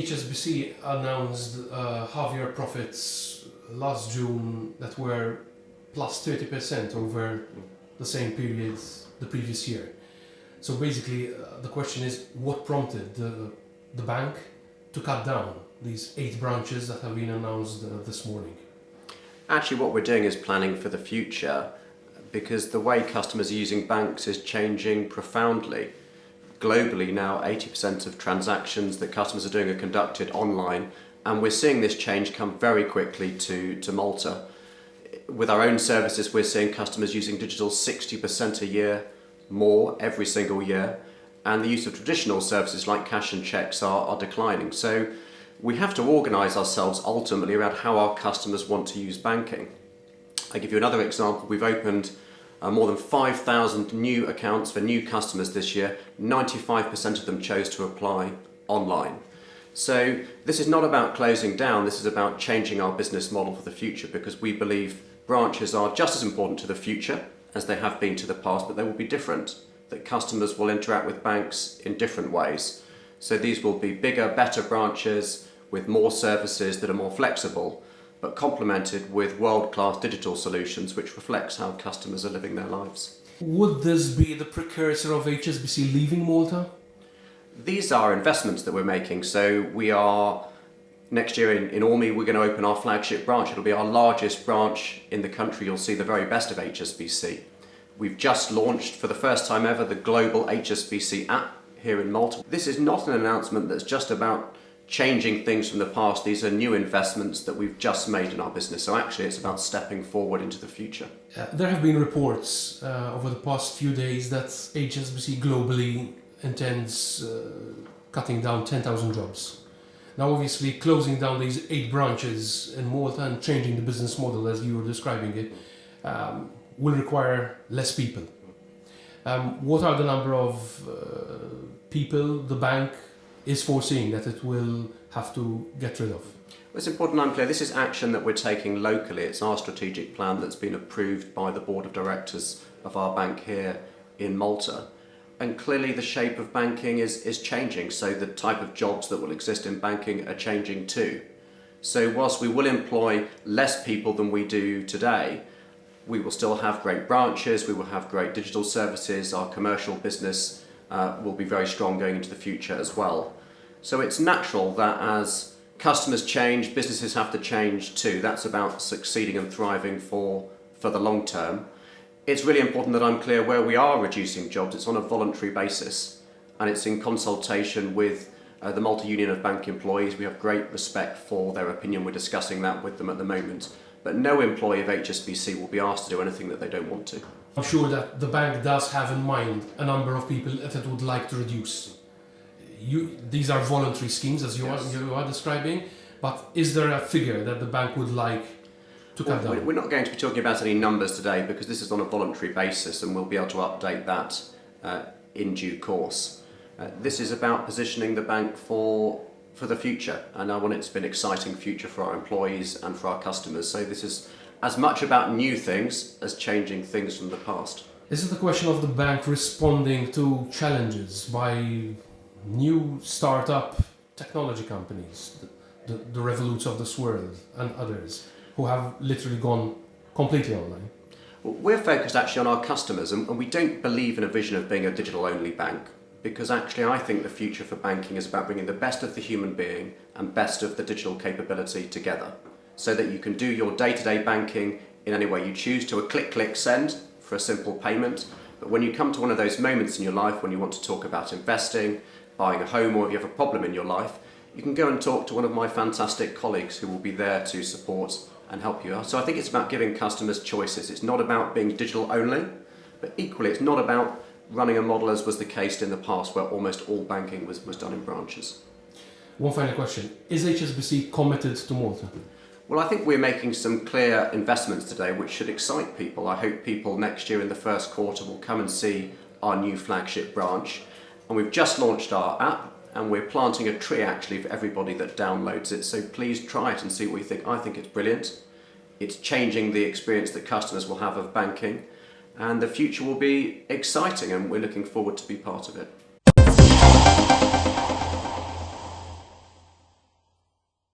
HSBC announced half-year profits last June that were plus 30% over the same period the previous year. So basically, the question is, what prompted the bank to cut down these 8 branches that have been announced this morning? Actually, what we're doing is planning for the future, because the way customers are using banks is changing profoundly. Globally now, 80% of transactions that customers are doing are conducted online, and we're seeing this change come very quickly to Malta. With our own services, we're seeing customers using digital 60% a year more every single year, and the use of traditional services like cash and cheques are declining. So we have to organise ourselves ultimately around how our customers want to use banking. I give you another example. We've opened more than 5,000 new accounts for new customers this year. 95% of them chose to apply online. So this is not about closing down, this is about changing our business model for the future, because we believe branches are just as important to the future as they have been to the past, but they will be different, that customers will interact with banks in different ways. So these will be bigger, better branches with more services that are more flexible, but complemented with world-class digital solutions which reflects how customers are living their lives. Would this be the precursor of HSBC leaving Malta? These are investments that we're making. So we are, next year in Ormy, we're going to open our flagship branch. It'll be our largest branch in the country. You'll see the very best of HSBC. We've just launched for the first time ever the global HSBC app here in Malta. This is not an announcement that's just about changing things from the past. These are new investments that we've just made in our business. So actually it's about stepping forward into the future. There have been reports over the past few days that HSBC globally intends cutting down 10,000 jobs. Now obviously closing down these 8 branches in Malta and changing the business model as you were describing it will require less people. What are the number of people the bank is foreseeing that it will have to get rid of? Well, it's important I'm clear, this is action that we're taking locally. It's our strategic plan that's been approved by the board of directors of our bank here in Malta. And clearly the shape of banking is changing, so the type of jobs that will exist in banking are changing too. So whilst we will employ less people than we do today, we will still have great branches, we will have great digital services, our commercial business will be very strong going into the future as well. So it's natural that as customers change, businesses have to change too. That's about succeeding and thriving for the long term. It's really important that I'm clear where we are reducing jobs. It's on a voluntary basis and it's in consultation with the Malta Union of Bank Employees. We have great respect for their opinion. We're discussing that with them at the moment. But no employee of HSBC will be asked to do anything that they don't want to. I'm sure that the bank does have in mind a number of people that it would like to reduce. These are voluntary schemes, as you are describing, but is there a figure that the bank would like to cut down? We're not going to be talking about any numbers today because this is on a voluntary basis and we'll be able to update that in due course. This is about positioning the bank for the future, and I want it to be an exciting future for our employees and for our customers. So this is as much about new things as changing things from the past. Is it a question of the bank responding to challenges by new startup technology companies, the Revoluts of this world and others, who have literally gone completely online? Well, we're focused actually on our customers, and we don't believe in a vision of being a digital-only bank, because actually I think the future for banking is about bringing the best of the human being and best of the digital capability together, so that you can do your day-to-day banking in any way you choose, to a click, send for a simple payment. But when you come to one of those moments in your life when you want to talk about investing, buying a home, or if you have a problem in your life, you can go and talk to one of my fantastic colleagues who will be there to support and help you out. So I think it's about giving customers choices. It's not about being digital only, but equally it's not about running a model as was the case in the past where almost all banking was done in branches. One final question. Is HSBC committed to Malta? Well, I think we're making some clear investments today which should excite people. I hope people next year in the first quarter will come and see our new flagship branch. And we've just launched our app and we're planting a tree actually for everybody that downloads it. So please try it and see what you think. I think it's brilliant. It's changing the experience that customers will have of banking, and the future will be exciting and we're looking forward to be part of it.